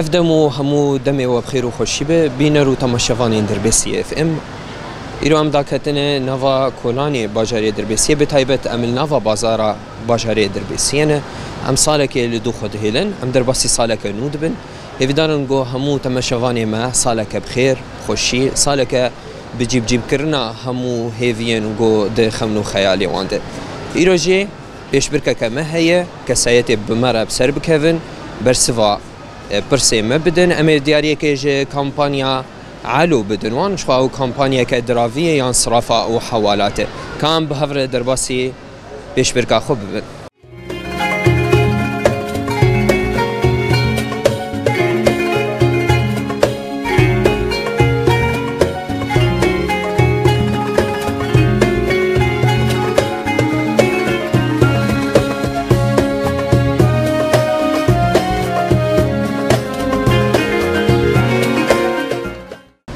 افدمو همو دمي وبخير وخوشي بينرو تماشوانين دربسي اف ام ایرو ام داکتنه نوا کولانی باجاری دربسیه به تایبت امل نوا بازارا باجاری دربسیه نه ام ساله که لدو خود هیلن ام درباسی ساله که نود بن هفدارن گو همو تماشوانی ما ساله که بخیر خوشی ساله که بجيب كرنا همو هيفين جو ده خمنو خيالي وانده ایرو جي بيش بركة كما هي كسايتي بمرة بسر بكفن برسوا برسي ما بدن امير دياريه كيجي كامبانيا علو بدن وان شفاو كامبانيا كدرافية يان صرافة او حوالاته كان بهفر درباسي بيش بركة خوب ببن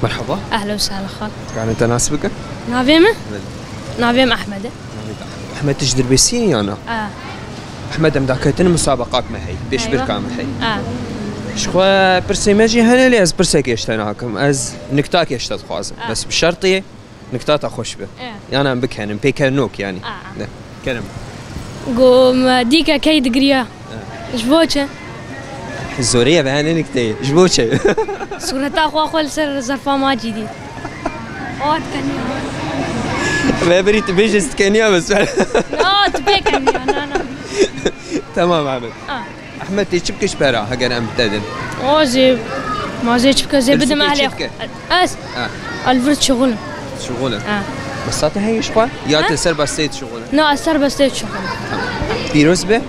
مرحبا اهلا وسهلا خال. كان انت ناسبك؟ نافيمه؟ نافيم احمد. احمد تجدر بيسي انا؟ احمد ام داكتن مسابقات معي بيش بركة معي. شخوا برسيماجي هنا لي از برسيك يشتناكم از نكتاك يشتد خوازم بس بشرطي نكتات اخوش به. يعني ام بكهنم بيكنوك يعني. كلم. قوم ديكا كيد قريا. جبوچه؟ الزورية بهانا نكتة جبوچه. صورة اخو لسر زرفا ما جديد. اوت كنيا. ما بريت بيجست كنيا بس. لا تبي كنيا انا. تمام عمد. احمد تشبكش برا هجر ام تدن. اوزي ما زي تشبك زي بدم اهلي. اس. الفرد شغل. شغل. بس هي شقوا يا تسر بستيت شغل. لا سر بستيت شغل. بيروز به؟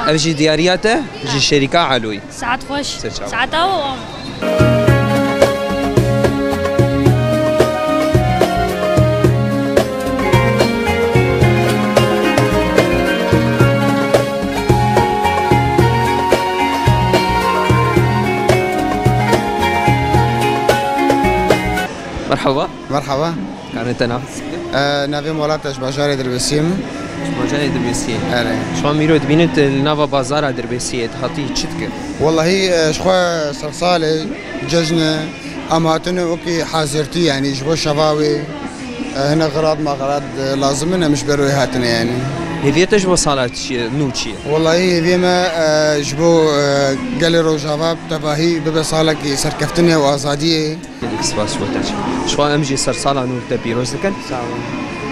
أجي ديارياته جي شركة علوي. ساعات خوش. ساعات أو. مرحبا. مرحبا. كان انت نافس؟ نافي مولاتش باجاري دربسيم. باجاري دربسية. أنا. شو ميرو بينت النافا بازارة دربسية هاتي تشتك. والله شخوا صرصالة ججنة أماتنا وكي حازرتي يعني جبو شبابي هنا غراض ما غراض لازمنا مش بروي هاتنا يعني. هذي تجبو صالات نوتشي. والله هذي ما جبو قالوا شباب تباهي ببصالك سركفتنا وازاديه. اكسباس وتاج. شو امجي صار صاله نور تبيروز لكن؟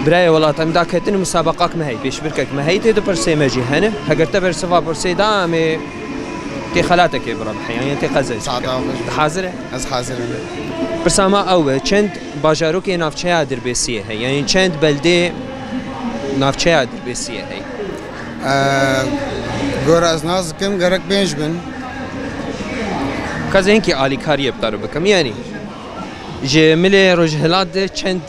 براي والله تم داكتن مسابقات ما هي بيش بركك ما هي تدو برسي ماجي هنا هاجر تبر سفا برسي دامي تي خالاتك بربح يعني تي قزز. حاضر؟ از حاضر. بس ما أول چند باجاروك نافچه دربسیه هي يعني چند بلده نافچه دربسیه هي. گور از ناز کم گرک بینج بن. كذا هنكي عالي كاريه بتارو بكم يعني جملة رجهلات چند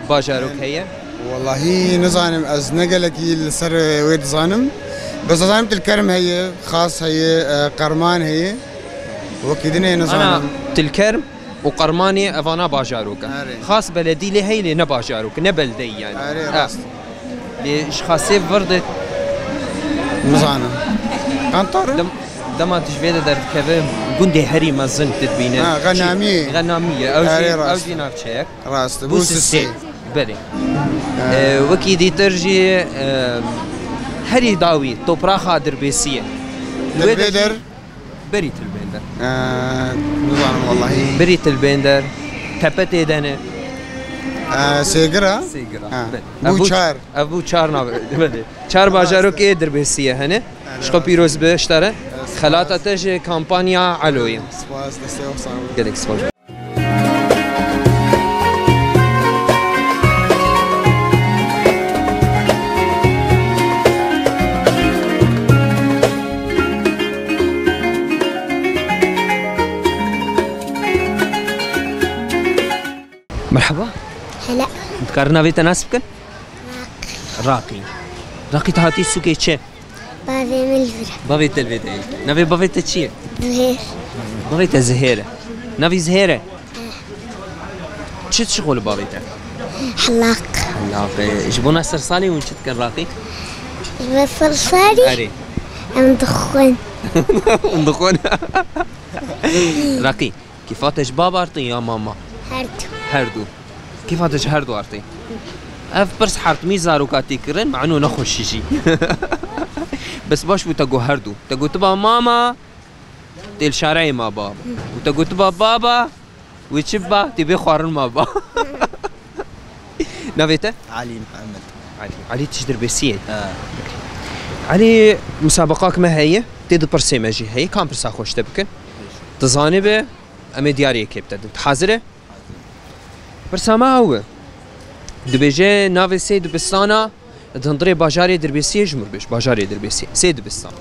باجاروك هي؟ والله نزانم از نقلكي لسر ويد زانم بس زانم الكرم هي خاص هي قرمان هي وكيدني نزانم. أنا تلكرم وقرماني افانا باجاروك خاص بلدي لي هي اللي نباجاروك نبلدي يعني. راست. ليش خاصي فرضت نزانم. كانتر؟ دما تشبيه در كذا قندي هري ما زنت تبينه. غنامية. غنامية أو جي نافشيك. راست. بوسسي. بلي. وكي دي ترجي هري داوي توبراخ دربسية. البندر. بريت البندر. نظام والله. بريت البندر. تبتي دنا. سيجرا. سيجرا. بوشار. بوشار بلي. شار باجاروك إيه دربسية هنا. شو بيروز باشترى. خلاطة تجي كامبانيا علوية. سباس دستيوخ صار. قالك سباس. مرحبا. هلا. تكارنا في تناسبكن؟ راقي تهاتي سوكي تشي؟ بافي ملفرة. بافي تلفيدي. نافي بافي تشي؟ زهير. بافي زهيرة. نافي زهيرة. شو تشغل بافي تا؟ حلاق. حلاق. جبونا صرصالي وين شت كان راقي؟ صرصالي؟ أري. مدخون. مدخون. راقي كيفاتش بابا ارتي يا ماما؟ هردو كيفاتش هردو ارتي؟ اف برس حرت ميزارو كاتي كرن معنو نخوش شي بس باش بتقو هردو تقو تبا ماما تيل شارعي ما بابا وتقو تبا بابا وتشبا تبي خوارن ما بابا نافيته؟ علي محمد. علي تجدر بسيه علي مسابقاك ما هي تيد برسيمجي هي كم برسا خوش تبكن تزانبه امي دياري كيبتد حاضره برسا ما هو دبيجي نافي سيد بستانا تنظري باجاري دربيسيه جمر بيش باجاري دربيسيه سيد بستان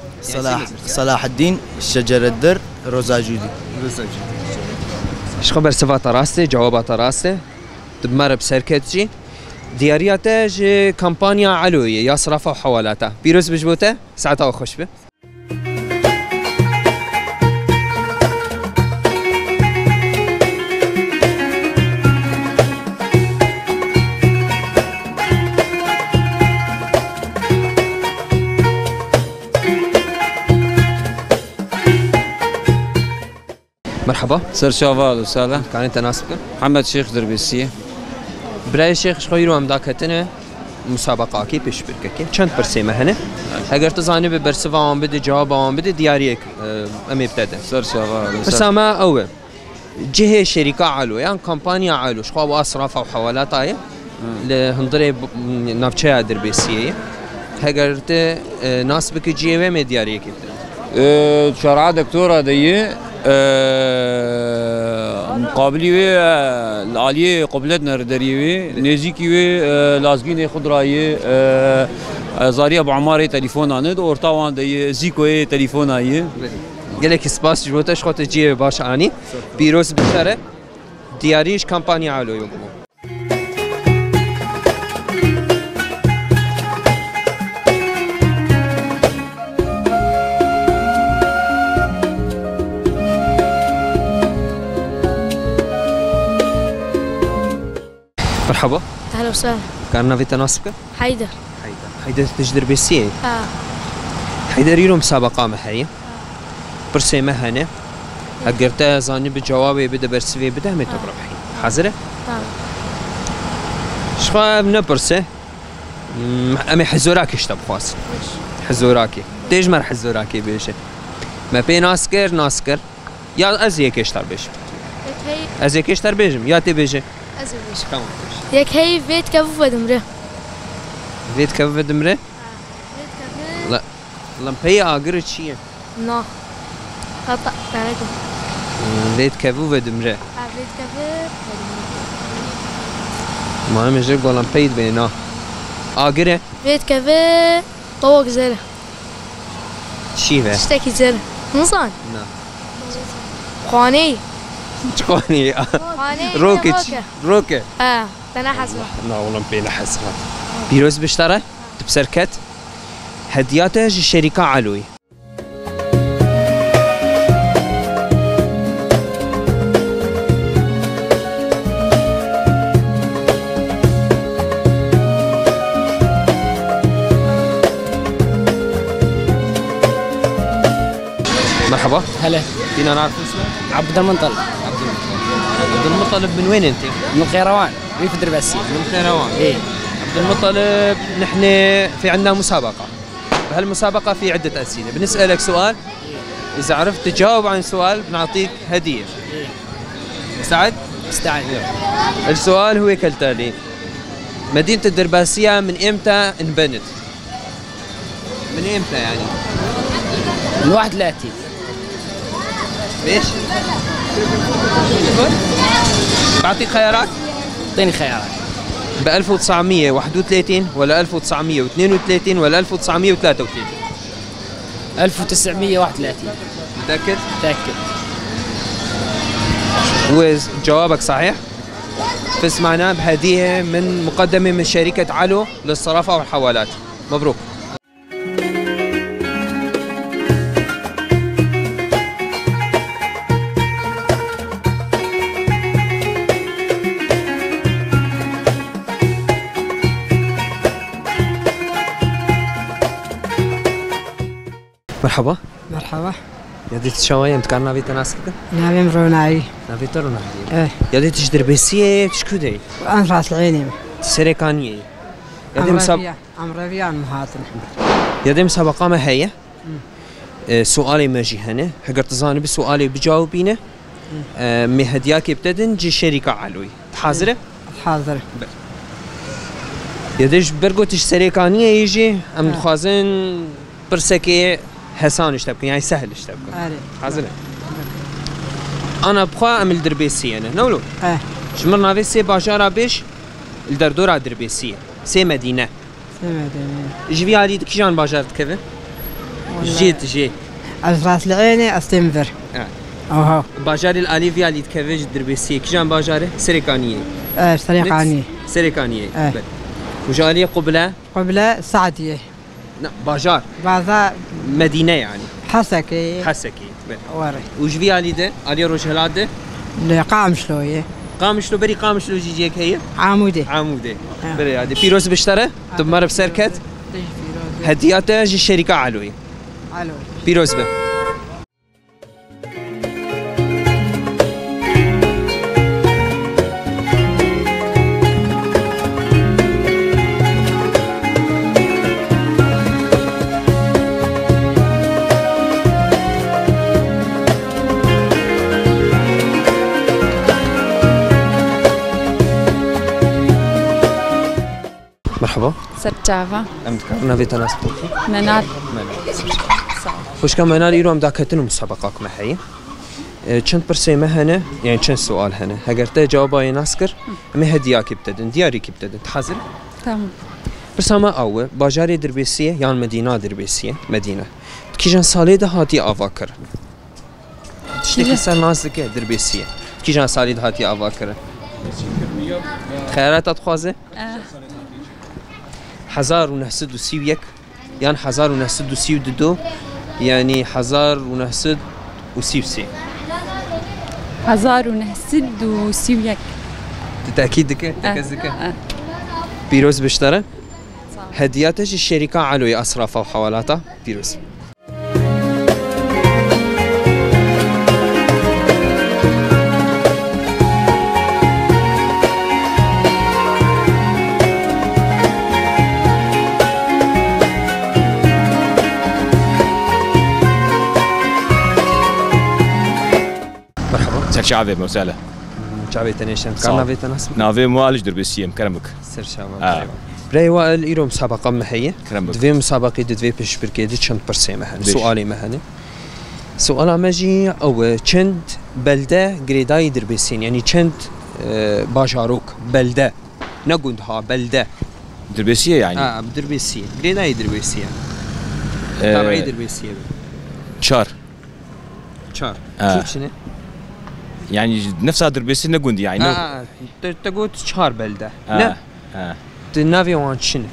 صلاح الدين شجر الدر روزا جودي. ايش خبر صفات راسته جوابات راسته تبمر بسركتجي ديارياته جي كامبانيا علوية يا صرافة وحوالاتها بيروز بجبوته ساعتها وخش به مرحبا سر شافال وسهلا. كان انت ناسبك محمد شيخ دربيسية. برای شیخ شخویرو هم داکتنه مسابقه کی پیش برکه چند برسیمه هنه اگر تزانی به برسوا آن بده جواب آن بده دیاری امی ابتدا سر شافال برسامه اول جهه شركه علو يعني كامبانيا علو شخوا اصراف او حوالات هاي لهندري نافچه دربيسيه هگرت ناس بك جيوه مي دیاری کی شرعه دكتوره دي مقابلی و العالیه قبلت نردریه نزیکی و لازگین خودرایی زاری ابو عماره تلفن آند ارتاوان دی زیکوی تلفن آیه گلک سپاس جوتش خاطر جیه باش آنی بیروز بشره دیاریش کمپانی علو یوم مرحبا. اهلا وسهلا. كان نافي تناسبك؟ حيدر. حيدر تجدر بسيه؟ حيدر يرو مسابقة محية. برسي مهنة. أقرته زاني بجوابي بده برسي بده مي تبربحي. حاضرة؟ تمام. شخا بنبرسه أمي حزوراكي اشتب خاص. حزوراكي. تجمر حزوراكي بيشه. ما بي ناسكر يا أزيك اشتر بيش. أزيك اشتر بيجم يا تي بيجي. أزيك. تمام. ياك هي فيت كفو دمره. فيت كفو دمره؟ لا لمبي اقرت شيء. لا. خطأ عليكم. فيت كفو دمره. فيت كفو. ما انا مش قول لمبي بينا. اقرا. فيت كفو طوق زره. شيفه. اشتكي زره. نصان. لا. خواني. خواني. روكي. أنا حسبة. لا والله مبين حسبة. بيروز بشترى بسركت هدياته الشركة علوي. مرحبا. هلا. فينا نعرف اسمك؟ عبد المنطلب. عبد المطلب من وين انت؟ من القيروان ريف دربسي. من القيروان. ايه. عبد المطلب نحن في عندنا مسابقة. بهالمسابقة في عدة أسئلة، بنسألك سؤال إذا عرفت تجاوب عن سؤال بنعطيك هدية. ايه. مستعد؟ مستعد. السؤال هو كالتالي: مدينة الدرباسية من إمتى انبنت؟ من إمتى يعني؟ من 31. ليش؟ بعطيك خيارات؟ اعطيني خيارات. ب 1931 ولا 1932 ولا 1933؟ 1931. متأكد؟ متأكد. وجوابك صحيح؟ فز معنا بهدية من مقدمة من شركة علو للصرافة والحوالات. مبروك. مرحبا. مرحبا. يديت شوايه متكار نافي تناسك نافي مروناي نافي تروناي ايه يديت تشدر بسيه تشكودي أنا راس العيني سريكانيه يدي مسابقه أمريكان مهاتن يدي مسابقه ما هي سؤالي ماجي هنا حقر تزاني بسؤالي بجاوبينه مهدياك ابتدن جي شركه علوي حاضره حاضر يديش برگوتش سريكانيه يجي ام دخوازن برسكي حسان اشتبكن يعني سهل اشتبكن حاضر انا بخوا ام الدربيسيه انا نولو شمرنا في سي باجارا بيش الدردورة دربيسيه سي مدينه جي علي كيجان باجار تكفي جي از راس العيني استنفر اوه باجار الاليفيا اللي تكفي دربيسيه كيجان باجاره سريكانيه سريكانيه وجاليه قبله سعديه لا باجار بازار مدينه يعني حسكي وري وجفي علي ده علي روجهلات ده لا قامشلويه قامشلو بري قامشلو جيجيك هي عمودي بري هذه بيروز بشترى تمر بسركت هدياته جي الشركه علوي بيروز به مرحبا سرچاوا نافي تناس منال خوش كم منال يروم داكتن مسابقات محي چند برسي مهنه يعني چند سؤال هنا هگرته جوابای ناسكر مه هدياك ابتدن دياري ابتدن حاضر تمام برسما او باجاري دربيسيه يعني مدينه دربيسيه مدينه كيجان سالي ده هاتي افاكر تشتكي سر ناسك دربيسيه كيجان سالي ده هاتي افاكر خيرات تخوازه 1931 يعني 1932 يعني 1933 1931 تأكيدك تكزك بيروز بشترى هدياتش الشركة علوي أصرافها وحوالاتها بيروز سرشاوي مسألة. شاوي تنيشن. كان نافي تناس. نافي موالج دربسيم كرمك. سرشاوي. برای وال ایرو مسابقه محیه. دوی مسابقه دوی پیش برکیدی چند پرسه مهنه. سوالی مهنه. سوال ماجی او چند بلده گریدای دربسین یعنی چند باجاروک بلده نگوندها بلده. دربسیه یعنی. دربسیه. گریدای دربسیه. تبعی دربسیه. چار. كيف شنو؟ يعني نفسها دربيسي نقول يعني تقول شهر بلده لا النافي وان شنو؟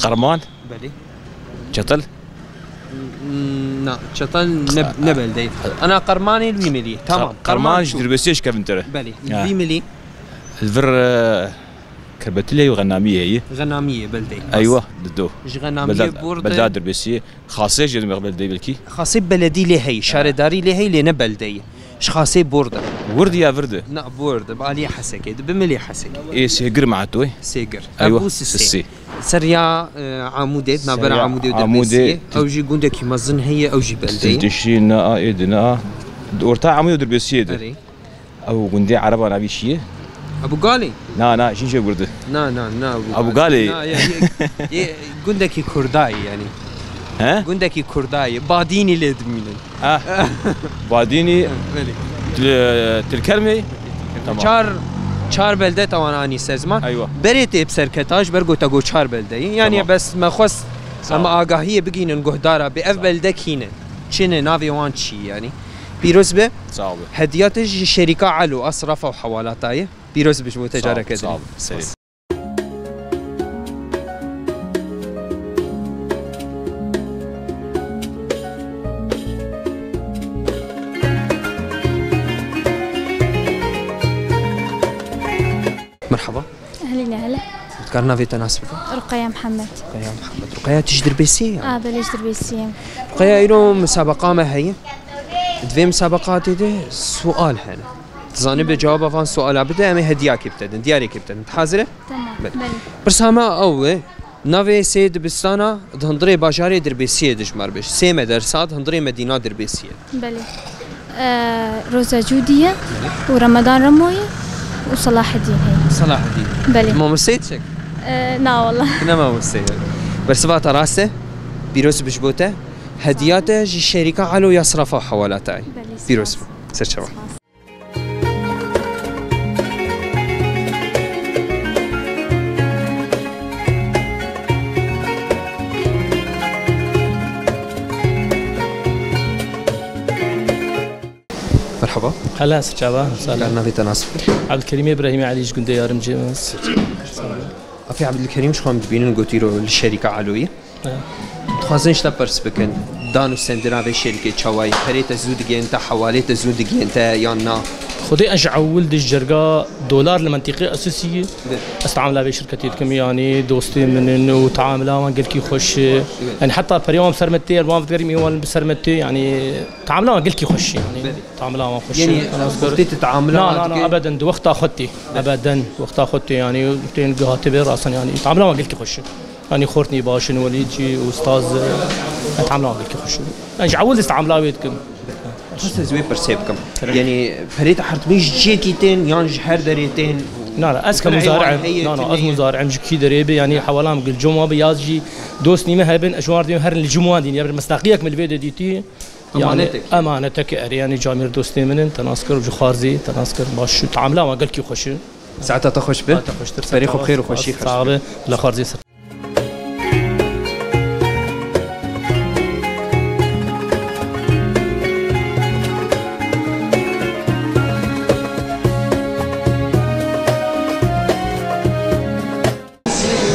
قرمان بلي شطل لا شطل نبلدي انا قرماني الويملي تمام قرمان دربيسيش كيف انت بلي الويملي الفر كربتلي وغناميه هي غناميه بلدي ايوه ضدو غناميه بورد بلدات دربيسيه خاصه جد بلدي بلكي خاصه بلدي لي هي شارداري لي هي لنا بلدي اش خاصه بورد ورد يا فرد لا بورد بالي حسكي بملي حسكي ايه سيجر معتوي سيجر ايوه سي سريا عمودات نابر عمودي ودربيسيه او جي غوندك مزن هي او جي بلدي تشينا ايدنا دورتا عمودي ودربيسيه او غوندي عربه نابيشيه ابو قالي لا شي برده لا ابو قالي غوندك كرداي يعني ها غوندك كرداي باديني لدمينن باديني تلكرمي چار بلده توانانی سازمان ايوه بريت بسركتاج برگو تگو چار بلده يعني بس ما خص اما آگاهی بگینن گهدارا به اف بلده کینن چنه ناوی وان چی يعني بيروز به هديات الشركه علو اصرافها وحوالاتها بيروز بش متجاره كده مرحبا اهلا كارنا في تناسبك رقية محمد. رقية محمد. رقية تجدر بيسي بلش دربيسية. رقية إيرو مسابقة ما هي دوی مسابقات ده سؤال هن تزاني بجواب افان سؤال بده امی هدیه کی بتدن دیاری کی بتدن حاضره تمام بله برسامه اوه نوی سه دبستانا هندری باجاری دربیسیه دجمر بش سه مدرسات هندری مدینه دربیسیه بله روزا جودیه و رمضان رمویه و صلاح الدين هي صلاح الدين بله ما مسيتشك لا والله ما مسيت برسبات راسه بيروس بجبوته هدياته جي الشركة علو يصرفوا حوالاتاي بيروس سرشوا مرحبا هلا سرشوا سلام في تناسب عبد الكريم ابراهيمي علي جندي يارم جيمس افي عبد الكريم شو عم تبينون قلتيرو للشركة علوية تخازنش تبرس بكن دانو سندنا في شركة شواي فريت زودجي انت حواليت زودجي انت يانا خدي اجع ولد الجرقا دولار المنطقة أساسية استعملها في شركتي يعني دوستي من وتعاملها ما قلت كي خوش يعني حتى بريوم سرمتي ما بتقدر ميوان بسرمتي يعني تعاملها ما قلت كي خوش يعني تعاملها ما خوش يعني وقتي تتعاملها لا ابدا وقت اخذتي ابدا وقت اخذتي يعني تين قهاتي راسا يعني تعاملها ما قلت كي خوش يعني خورتني باشن وليدجي واستاذ اتعاملوا قلت كي خوش يعني عول استعملها ويدكم حس زوي برسيبكم يعني فريت حرت مش جيكيتين يعني جحر دريتين لا اسكا مزارع لا مزارع مش كي دريبه يعني حوالام قل جمعه بيازجي دوسني ما هبن اشوار دي هر الجمعه دي يعني مصداقيك من الفيديو ديتي يعني امانتك يعني جامير دوستي من تناسكر وجخارزي تناسكر باش تعاملها ما قلت كي خوش ساعتها تخش به فريق بخير وخوشي صعبه لا خارزي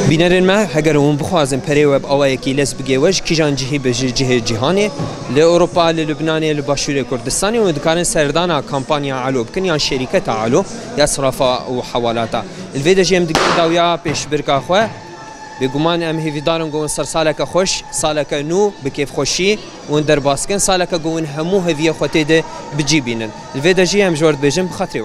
بینرین ما هگر اون بخوازم پری وب آوای کی لس بگیوش کی جان جهی به جهه جهانی لاوروبا للبنان لباشور کردستانی و دکارن سردانا کمپانیا علو بکن یا شرکت علو یا صرافه و حوالاتا الفيديو جيم داویا پیش برکا خو بگمان ام هی دارن گون سر سالک خوش سالک نو بکیف خوشی و در باسکن سالک گون همو هوی خوته ده بجیبینن الفيديو جيم جورد بجم بخاطری